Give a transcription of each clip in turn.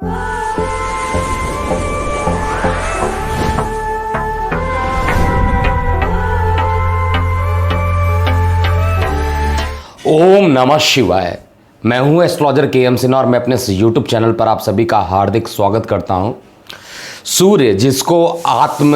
ओम नमः शिवाय। मैं हूं एस्ट्रोलॉजर के.एम. सिन्हा और मैं अपने यूट्यूब चैनल पर आप सभी का हार्दिक स्वागत करता हूं। सूर्य, जिसको आत्म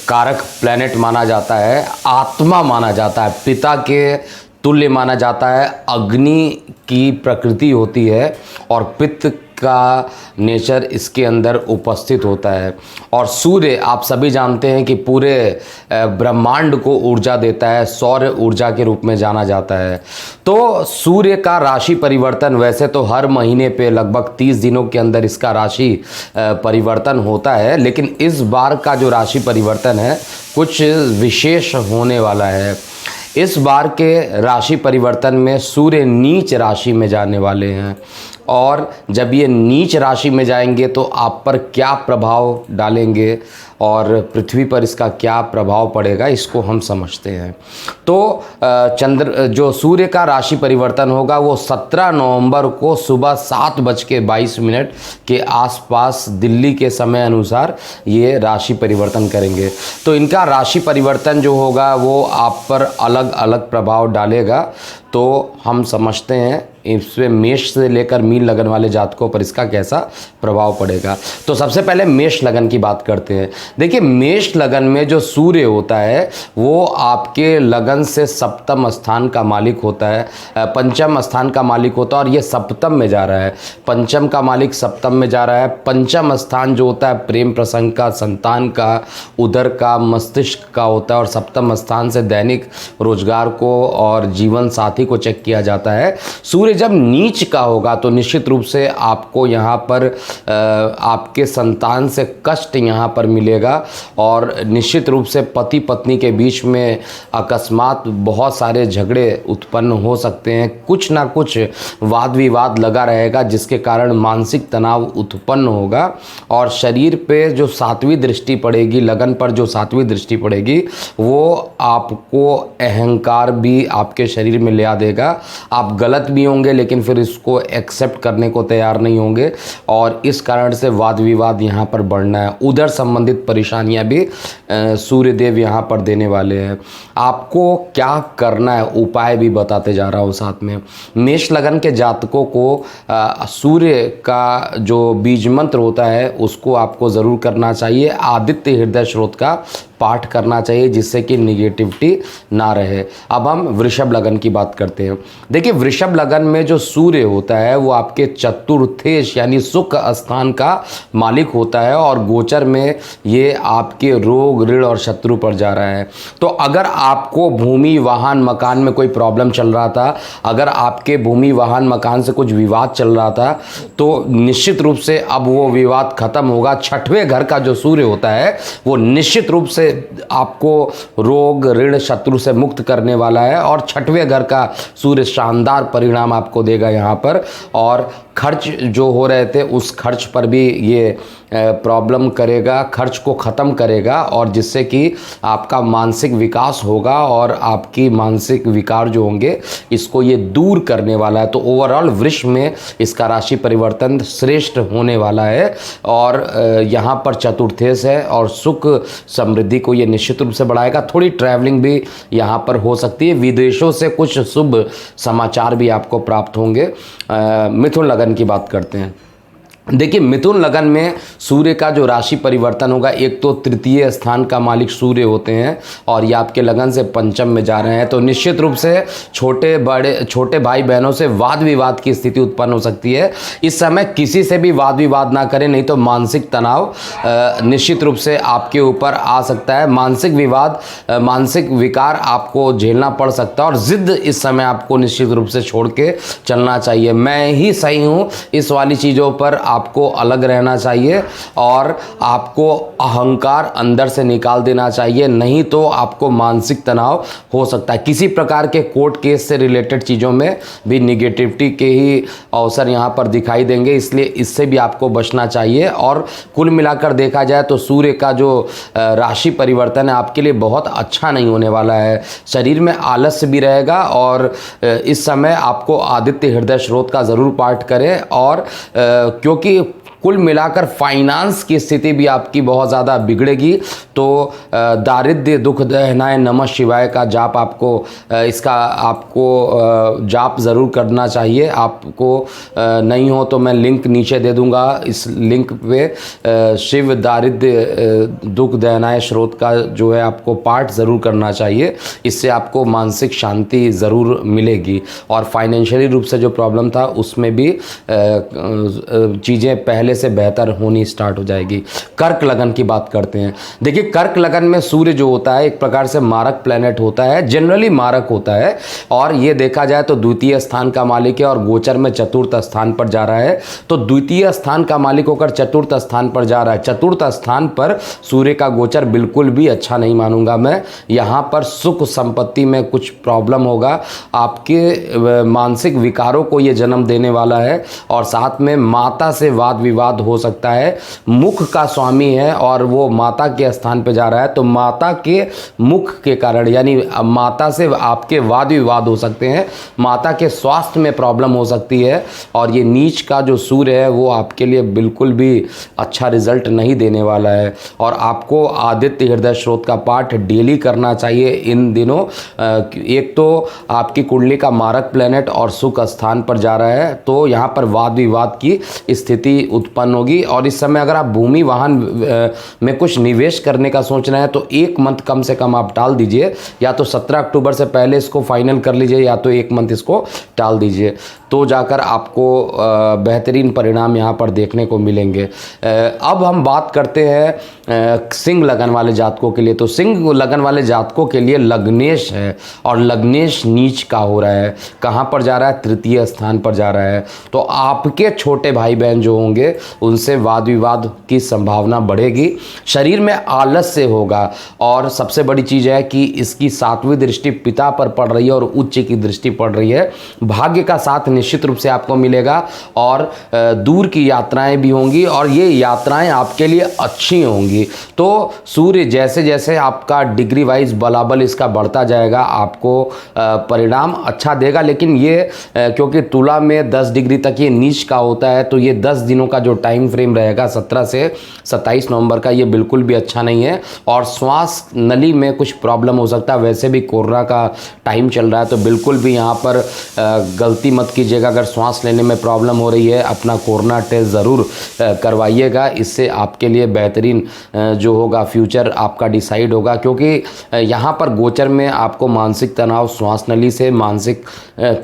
कारक प्लैनेट माना जाता है, आत्मा माना जाता है, पिता के तुल्य माना जाता है, अग्नि की प्रकृति होती है और पित्त का नेचर इसके अंदर उपस्थित होता है। और सूर्य, आप सभी जानते हैं कि पूरे ब्रह्मांड को ऊर्जा देता है, सौर ऊर्जा के रूप में जाना जाता है। तो सूर्य का राशि परिवर्तन वैसे तो हर महीने पे लगभग 30 दिनों के अंदर इसका राशि परिवर्तन होता है, लेकिन इस बार का जो राशि परिवर्तन है कुछ विशेष होने वाला है। इस बार के राशि परिवर्तन में सूर्य नीच राशि में जाने वाले हैं और जब ये नीच राशि में जाएंगे तो आप पर क्या प्रभाव डालेंगे और पृथ्वी पर इसका क्या प्रभाव पड़ेगा, इसको हम समझते हैं। तो जो सूर्य का राशि परिवर्तन होगा वो 17 नवंबर को सुबह 7:22 के आसपास दिल्ली के समय अनुसार ये राशि परिवर्तन करेंगे। तो इनका राशि परिवर्तन जो होगा वो आप पर अलग अलग प्रभाव डालेगा। तो हम समझते हैं इसमें मेष से लेकर मीन लगन वाले जातकों पर इसका कैसा प्रभाव पड़ेगा। तो सबसे पहले मेष लगन की बात करते हैं। देखिए, मेष लगन में जो सूर्य होता है वो आपके लगन से सप्तम स्थान का मालिक होता है, पंचम स्थान का मालिक होता है और ये सप्तम में जा रहा है। पंचम का मालिक सप्तम में जा रहा है। पंचम स्थान जो होता है प्रेम प्रसंग का, संतान का, उदर का, मस्तिष्क का होता है और सप्तम स्थान से दैनिक रोजगार को और जीवन साथी को चेक किया जाता है। सूर्य जब नीच का होगा तो निश्चित रूप से आपको यहाँ पर आपके संतान से कष्ट यहाँ पर मिलेगा और निश्चित रूप से पति पत्नी के बीच में अकस्मात बहुत सारे झगड़े उत्पन्न हो सकते हैं। कुछ ना कुछ वाद विवाद लगा रहेगा जिसके कारण मानसिक तनाव उत्पन्न होगा और शरीर पे जो 7वीं दृष्टि पड़ेगी, लगन पर जो 7वीं दृष्टि पड़ेगी, वो आपको अहंकार भी आपके शरीर में ले आ देगा। आप गलत भी होंगे लेकिन फिर इसको एक्सेप्ट करने को तैयार नहीं होंगे और इस कारण से वाद विवाद यहाँ पर बढ़ना है। उधर संबंधित परेशानियाँ भी सूर्य देव यहाँ पर देने वाले हैं। आपको क्या करना है, उपाय भी बताते जा रहा हूँ साथ में। मेष लगन के जातकों को सूर्य का जो बीज मंत्र होता है उसको आपको ज़रूर करना चाहिए। आदित्य हृदय स्रोत का पाठ करना चाहिए जिससे कि निगेटिविटी ना रहे। अब हम वृषभ लगन की बात करते हैं। देखिए, वृषभ लगन में जो सूर्य होता है वो आपके चतुर्थेश यानी सुख स्थान का मालिक होता है और गोचर में ये आपके रोग, ऋण और शत्रु पर जा रहा है। तो अगर आपको भूमि, वाहन, मकान में कोई प्रॉब्लम चल रहा था, अगर आपके भूमि, वाहन, मकान से कुछ विवाद चल रहा था, तो निश्चित रूप से अब वो विवाद खत्म होगा। 6वें घर का जो सूर्य होता है वो निश्चित रूप से आपको रोग, ऋण, शत्रु से मुक्त करने वाला है और 6वें घर का सूर्य शानदार परिणाम आपको देगा यहाँ पर। और खर्च जो हो रहे थे उस खर्च पर भी ये प्रॉब्लम करेगा, खर्च को ख़त्म करेगा और जिससे कि आपका मानसिक विकास होगा और आपकी मानसिक विकार जो होंगे इसको ये दूर करने वाला है। तो ओवरऑल वृष में इसका राशि परिवर्तन श्रेष्ठ होने वाला है और यहाँ पर चतुर्थेश है और सुख समृद्धि को ये निश्चित रूप से बढ़ाएगा। थोड़ी ट्रैवलिंग भी यहाँ पर हो सकती है, विदेशों से कुछ शुभ समाचार भी आपको प्राप्त होंगे। मिथुन लगन की बात करते हैं। देखिए, मिथुन लगन में सूर्य का जो राशि परिवर्तन होगा, एक तो तृतीय स्थान का मालिक सूर्य होते हैं और ये आपके लगन से पंचम में जा रहे हैं। तो निश्चित रूप से छोटे भाई बहनों से वाद विवाद की स्थिति उत्पन्न हो सकती है। इस समय किसी से भी वाद विवाद ना करें, नहीं तो मानसिक तनाव निश्चित रूप से आपके ऊपर आ सकता है। मानसिक विवाद, मानसिक विकार आपको झेलना पड़ सकता है और जिद इस समय आपको निश्चित रूप से छोड़ के चलना चाहिए। मैं ही सही हूँ, इस वाली चीज़ों पर आपको अलग रहना चाहिए और आपको अहंकार अंदर से निकाल देना चाहिए, नहीं तो आपको मानसिक तनाव हो सकता है। किसी प्रकार के कोर्ट केस से रिलेटेड चीज़ों में भी निगेटिविटी के ही अवसर यहाँ पर दिखाई देंगे, इसलिए इससे भी आपको बचना चाहिए। और कुल मिलाकर देखा जाए तो सूर्य का जो राशि परिवर्तन है आपके लिए बहुत अच्छा नहीं होने वाला है। शरीर में आलस्य भी रहेगा और इस समय आपको आदित्य हृदय स्रोत का ज़रूर पाठ करें और क्योंकि कुल मिलाकर फाइनेंस की स्थिति भी आपकी बहुत ज़्यादा बिगड़ेगी। तो दारिद्र्य दुख दहनाए नमः शिवाय का जाप आपको जाप ज़रूर करना चाहिए। आपको नहीं हो तो मैं लिंक नीचे दे दूंगा, इस लिंक पे शिव दारिद्र्य दुख दहनाए स्रोत का जो है आपको पाठ ज़रूर करना चाहिए। इससे आपको मानसिक शांति ज़रूर मिलेगी और फाइनेंशियली रूप से जो प्रॉब्लम था उसमें भी चीज़ें पहले से बेहतर होनी स्टार्ट हो जाएगी। कर्क लगन की बात करते हैं। देखिए, कर्क लगन में सूर्य जो होता है एक प्रकार से मारक प्लैनेट होता है, जनरली मारक होता है, और ये देखा जाए तो द्वितीय स्थान का मालिक है और गोचर में चतुर्थ स्थान पर जा रहा है। तो द्वितीय स्थान का मालिक होकर चतुर्थ स्थान पर जा रहा है। चतुर्थ स्थान पर सूर्य का गोचर बिल्कुल भी अच्छा नहीं मानूंगा मैं। यहाँ पर सुख संपत्ति में कुछ प्रॉब्लम होगा, आपके मानसिक विकारों को ये जन्म देने वाला है और साथ में माता से वाद विवाद हो सकता है। मुख का स्वामी है और वो माता के स्थान पे जा रहा है, तो माता के मुख के कारण यानी माता से आपके वाद विवाद हो सकते हैं, माता के स्वास्थ्य में प्रॉब्लम हो सकती है। और ये नीच का जो सूर्य है वो आपके लिए बिल्कुल भी अच्छा रिजल्ट नहीं देने वाला है। और आपको आदित्य हृदय स्रोत का पाठ डेली करना चाहिए इन दिनों। एक तो आपकी कुंडली का मारक प्लैनेट और सुख स्थान पर जा रहा है, तो यहाँ पर वाद विवाद की स्थिति उत्पन्न होगी। और इस समय अगर आप भूमि वाहन में कुछ निवेश करने का सोच रहे हैं तो एक मंथ कम से कम आप टाल दीजिए, या तो 17 अक्टूबर से पहले इसको फाइनल कर लीजिए या तो एक मंथ इसको टाल दीजिए, तो जाकर आपको बेहतरीन परिणाम यहाँ पर देखने को मिलेंगे। अब हम बात करते हैं सिंह लगन वाले जातकों के लिए। तो सिंह लगन वाले जातकों के लिए लग्नेश है और लग्नेश नीच का हो रहा है। कहाँ पर जा रहा है? तृतीय स्थान पर जा रहा है। तो आपके छोटे भाई बहन जो होंगे उनसे वाद विवाद की संभावना बढ़ेगी, शरीर में आलस्य होगा। और सबसे बड़ी चीज़ है कि इसकी 7वीं दृष्टि पिता पर पड़ रही है और उच्च की दृष्टि पड़ रही है। भाग्य का साथ निश्चित रूप से आपको मिलेगा और दूर की यात्राएं भी होंगी और ये यात्राएं आपके लिए अच्छी होंगी। तो सूर्य जैसे जैसे आपका डिग्री वाइज बलाबल इसका बढ़ता जाएगा, आपको परिणाम अच्छा देगा। लेकिन ये क्योंकि तुला में 10 डिग्री तक ये नीच का होता है, तो ये 10 दिनों का जो टाइम फ्रेम रहेगा 17 से 27 नवंबर का, ये बिल्कुल भी अच्छा नहीं है। और श्वास नली में कुछ प्रॉब्लम हो सकता है। वैसे भी कोरोना का टाइम चल रहा है, तो बिल्कुल भी यहाँ पर गलती मत कीजिएगा। अगर श्वास लेने में प्रॉब्लम हो रही है, अपना कोरोना टेस्ट ज़रूर करवाइएगा। इससे आपके लिए बेहतरीन जो होगा फ्यूचर आपका डिसाइड होगा, क्योंकि यहाँ पर गोचर में आपको मानसिक तनाव श्वास नली से, मानसिक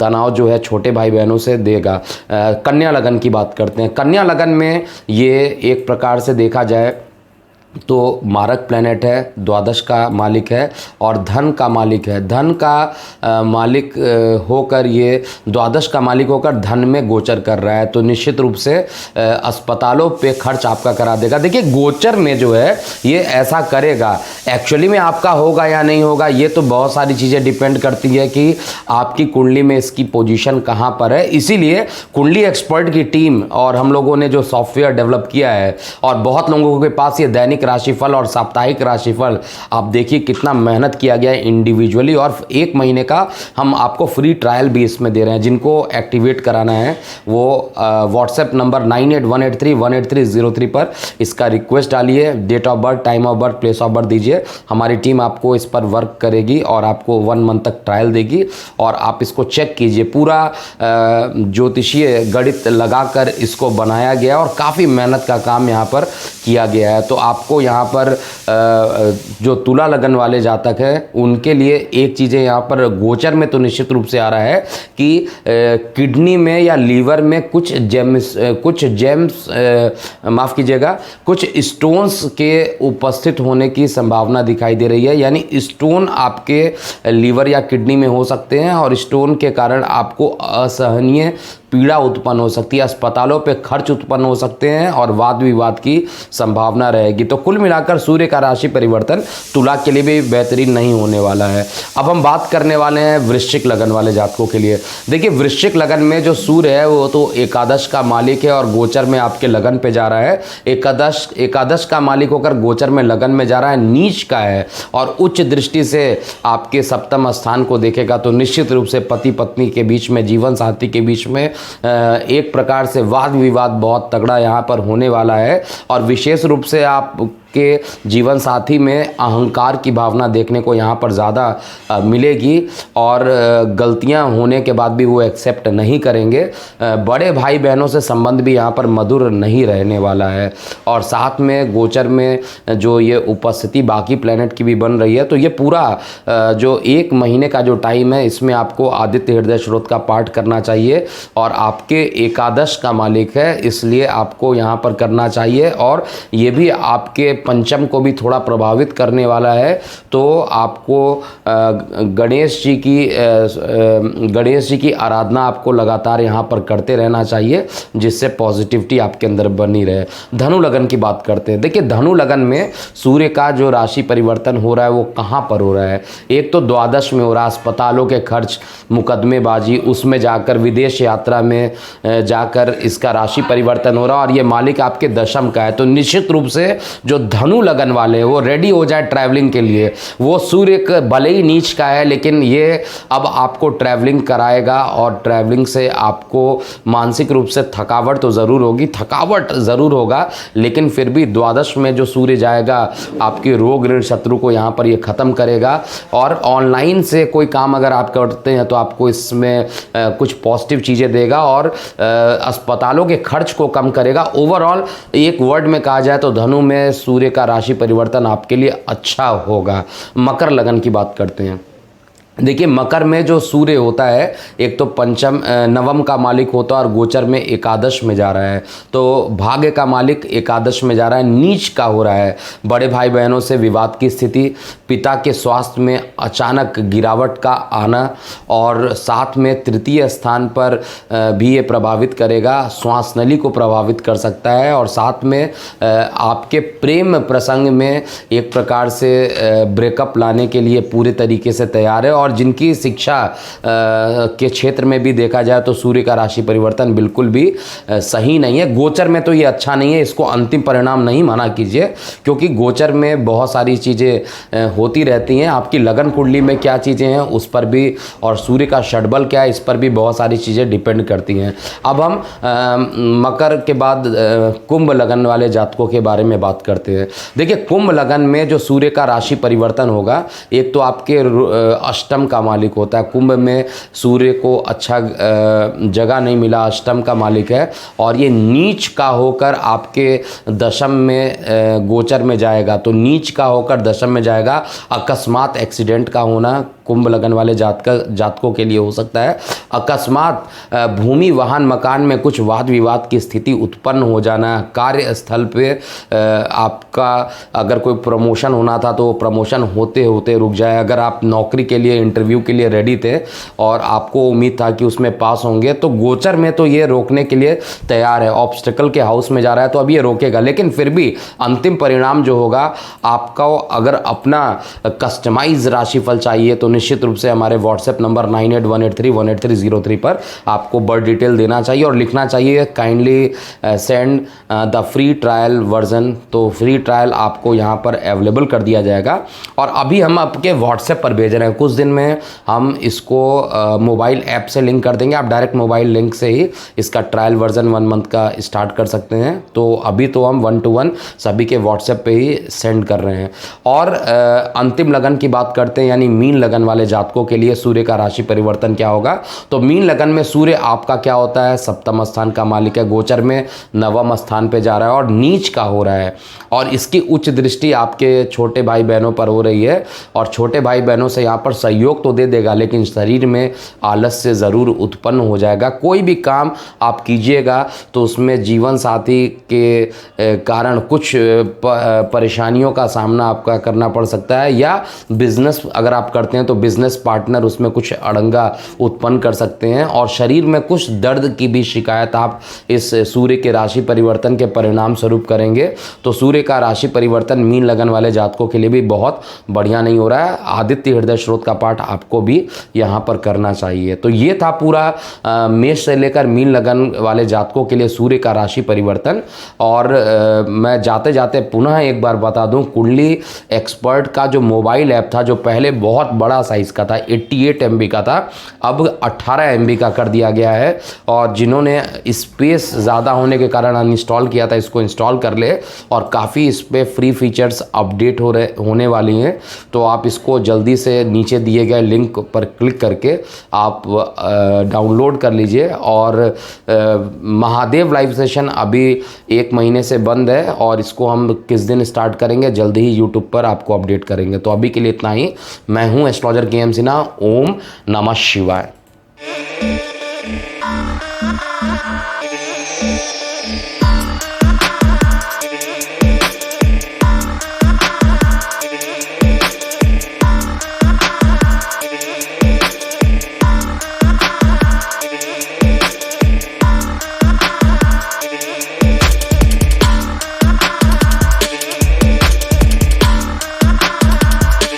तनाव जो है छोटे भाई बहनों से देगा। कन्या लगन की बात करते हैं। कन्या लगन में ये एक प्रकार से देखा जाए तो मारक प्लैनेट है, द्वादश का मालिक है और धन का मालिक है। धन का मालिक होकर ये द्वादश का मालिक होकर धन में गोचर कर रहा है, तो निश्चित रूप से अस्पतालों पे खर्च आपका करा देगा। देखिए, गोचर में जो है ये ऐसा करेगा, एक्चुअली में आपका होगा या नहीं होगा ये तो बहुत सारी चीज़ें डिपेंड करती है कि आपकी कुंडली में इसकी पोजीशन कहाँ पर है। इसीलिए कुंडली एक्सपर्ट की टीम और हम लोगों ने जो सॉफ्टवेयर डेवलप किया है, और बहुत लोगों के पास ये दैनिक राशिफल और साप्ताहिक राशिफल, आप देखिए कितना मेहनत किया गया है इंडिविजुअली। और 1 महीने का हम आपको फ्री ट्रायल भी इसमें दे रहे हैं। जिनको एक्टिवेट कराना है वो व्हाट्सएप नंबर 9818318303 पर इसका रिक्वेस्ट डालिए, date of birth, time of birth, place of birth दीजिए। हमारी टीम आपको इस पर वर्क करेगी और आपको 1 मंथ तक ट्रायल देगी और आप इसको चेक कीजिए। पूरा ज्योतिषीय गणित लगाकर इसको बनाया गया और काफ़ी मेहनत का काम यहाँ पर किया गया है। तो आपको यहाँ पर जो तुला लगन वाले जातक हैं उनके लिए एक चीज़ें यहाँ पर गोचर में तो निश्चित रूप से आ रहा है कि किडनी में या लीवर में कुछ जेम्स माफ़ कीजिएगा, कुछ स्टोन्स के उपस्थित होने की संभावना दिखाई दे रही है। यानी स्टोन आपके लीवर या किडनी में हो सकते हैं और स्टोन के कारण आपको असहनीय पीड़ा उत्पन्न हो सकती है, अस्पतालों पे खर्च उत्पन्न हो सकते हैं और वाद विवाद की संभावना रहेगी। तो कुल मिलाकर सूर्य का राशि परिवर्तन तुला के लिए भी बेहतरीन नहीं होने वाला है। अब हम बात करने वाले हैं वृश्चिक लगन वाले जातकों के लिए। देखिए, वृश्चिक लगन में जो सूर्य है वो तो एकादश का मालिक है और गोचर में आपके लगन पे जा रहा है। एकादश का मालिक होकर गोचर में लगन में जा रहा है, नीच का है और उच्च दृष्टि से आपके 7वें स्थान को देखेगा। तो निश्चित रूप से पति पत्नी के बीच में, जीवन साथी के बीच में एक प्रकार से वाद विवाद बहुत तगड़ा यहाँ पर होने वाला है। और विशेष रूप से आपके जीवन साथी में अहंकार की भावना देखने को यहाँ पर ज़्यादा मिलेगी और गलतियाँ होने के बाद भी वो एक्सेप्ट नहीं करेंगे। बड़े भाई बहनों से संबंध भी यहाँ पर मधुर नहीं रहने वाला है। और साथ में गोचर में जो ये उपस्थिति बाकी प्लेनेट की भी बन रही है, तो ये पूरा जो एक महीने का जो टाइम है इसमें आपको आदित्य हृदय स्रोत का पाठ करना चाहिए। और आपके एकादश का मालिक है, इसलिए आपको यहाँ पर करना चाहिए। और ये भी आपके पंचम को भी थोड़ा प्रभावित करने वाला है, तो आपको गणेश जी की आराधना आपको लगातार यहाँ पर करते रहना चाहिए, जिससे पॉजिटिविटी आपके अंदर बनी रहे। धनु लगन की बात करते हैं। देखिए, धनु लगन में सूर्य का जो राशि परिवर्तन हो रहा है वो कहाँ पर हो रहा है? एक तो द्वादश में हो रहा है, अस्पतालों के खर्च, मुकदमेबाजी, उसमें जाकर विदेश यात्रा में जाकर इसका राशि परिवर्तन हो रहा है। और ये मालिक आपके दशम का है, तो निश्चित रूप से जो धनु लगन वाले वो रेडी हो जाए ट्रैवलिंग के लिए। वो सूर्य भले ही नीच का है, लेकिन ये अब आपको ट्रैवलिंग कराएगा और ट्रैवलिंग से आपको मानसिक रूप से थकावट तो ज़रूर होगी, थकावट ज़रूर होगा, लेकिन फिर भी द्वादश में जो सूर्य जाएगा आपके रोग ऋण शत्रु को यहाँ पर ये ख़त्म करेगा। और ऑनलाइन से कोई काम अगर आप करते हैं तो आपको इसमें कुछ पॉजिटिव चीज़ें देगा और अस्पतालों के खर्च को कम करेगा। ओवरऑल एक वर्ड में कहा जाए तो धनु में सूर्य का राशि परिवर्तन आपके लिए अच्छा होगा। मकर लगन की बात करते हैं। देखिए, मकर में जो सूर्य होता है, एक तो पंचम नवम का मालिक होता है और गोचर में एकादश में जा रहा है, तो भाग्य का मालिक एकादश में जा रहा है, नीच का हो रहा है। बड़े भाई बहनों से विवाद की स्थिति, पिता के स्वास्थ्य में अचानक गिरावट का आना, और साथ में तृतीय स्थान पर भी ये प्रभावित करेगा, श्वास नली को प्रभावित कर सकता है। और साथ में आपके प्रेम प्रसंग में एक प्रकार से ब्रेकअप लाने के लिए पूरे तरीके से तैयार है। और जिनकी शिक्षा के क्षेत्र में भी देखा जाए तो सूर्य का राशि परिवर्तन बिल्कुल भी सही नहीं है। गोचर में तो ये अच्छा नहीं है, इसको अंतिम परिणाम नहीं माना कीजिए, क्योंकि गोचर में बहुत सारी चीज़ें होती रहती हैं। आपकी लगन कुंडली में क्या चीज़ें हैं उस पर भी, और सूर्य का षडबल क्या है इस पर भी बहुत सारी चीज़ें डिपेंड करती हैं। अब हम मकर के बाद कुंभ लगन वाले जातकों के बारे में बात करते हैं। देखिए, कुंभ लगन में जो सूर्य का राशि परिवर्तन होगा, एक तो आपके अष्टम का मालिक होता है। कुंभ में सूर्य को अच्छा जगह नहीं मिला, अष्टम का मालिक है, और ये नीच का होकर आपके दशम में गोचर में जाएगा। तो नीच का होकर दशम में जाएगा। अकस्मात एक्सीडेंट का होना कुंभ लगन वाले जातकों के लिए हो सकता है। अकस्मात भूमि वाहन मकान में कुछ वाद विवाद की स्थिति उत्पन्न हो जाना। कार्यस्थल पे आपका अगर कोई प्रमोशन होना था तो वो प्रमोशन होते होते रुक जाए। अगर आप नौकरी के लिए इंटरव्यू के लिए रेडी थे और आपको उम्मीद था कि उसमें पास होंगे, तो गोचर में तो ये रोकने के लिए तैयार है। ऑब्स्टिकल के हाउस में जा रहा है तो अब ये रोकेगा, लेकिन फिर भी अंतिम परिणाम जो होगा आपका, अगर अपना कस्टमाइज राशिफल चाहिए तो निश्चित रूप से हमारे व्हाट्सएप नंबर 9818318303 पर आपको बर्थ डिटेल देना चाहिए और लिखना चाहिए kindly send the free trial version. तो फ्री ट्रायल आपको यहाँ पर अवेलेबल कर दिया जाएगा और अभी हम आपके व्हाट्सएप पर भेज रहे हैं। कुछ दिन में हम इसको मोबाइल ऐप से लिंक कर देंगे। आप डायरेक्ट मोबाइल लिंक से ही इसका ट्रायल वर्जन 1 मंथ का स्टार्ट कर सकते हैं। तो अभी तो हम 1 to 1 सभी के व्हाट्सएप पे ही सेंड कर रहे हैं। और अंतिम लगन की बात करते हैं, यानी मीन लगन वाले जातकों के लिए सूर्य का राशि परिवर्तन क्या होगा। तो मीन लगन में सूर्य आपका क्या होता है, सप्तम स्थान का मालिक है, गोचर में नवम स्थान पे जा रहा है और नीच का हो रहा है। और इसकी उच्च दृष्टि आपके छोटे भाई बहनों पर हो रही है और छोटे भाई बहनों से यहाँ पर सहयोग तो दे देगा, लेकिन शरीर में आलस्य ज़रूर उत्पन्न हो जाएगा। कोई भी काम आप कीजिएगा तो उसमें जीवन साथी के कारण कुछ परेशानियों का सामना आपका करना पड़ सकता है, या बिजनेस अगर आप करते हैं तो बिजनेस पार्टनर उसमें कुछ अड़ंगा उत्पन्न कर सकते हैं। और शरीर में कुछ दर्द की भी शिकायत आप इस सूर्य के राशि परिवर्तन के परिणाम स्वरूप करेंगे। तो सूर्य का राशि परिवर्तन मीन लगन वाले जातकों के लिए भी बहुत बढ़िया नहीं हो रहा है। आदित्य हृदय स्रोत का पाठ आपको भी यहाँ पर करना चाहिए। तो ये था पूरा मेष से लेकर मीन लगन वाले जातकों के लिए सूर्य का राशि परिवर्तन। और मैं जाते जाते पुनः एक बार बता दूं, कुंडली एक्सपर्ट का जो मोबाइल ऐप था, जो पहले बहुत बड़ा साइज़ का था, 88 MB का था, अब 18 MB का कर दिया गया है। और जिन्होंने स्पेस ज़्यादा होने के कारण अनइंस्टॉल किया था, इसको इंस्टॉल कर ले, और काफ़ी इस पर फ्री फीचर्स अपडेट होने वाली हैं। तो आप इसको जल्दी से नीचे दिए गए लिंक पर क्लिक करके आप डाउनलोड कर लीजिए। और महादेव लाइव सेशन अभी 1 महीने से बंद है, और इसको हम किस दिन स्टार्ट करेंगे जल्दी ही यूट्यूब पर आपको अपडेट करेंगे। तो अभी के लिए इतना ही। मैं हूं एस्ट्रोलॉजर के एम सिन्हा। ओम नमः शिवाय।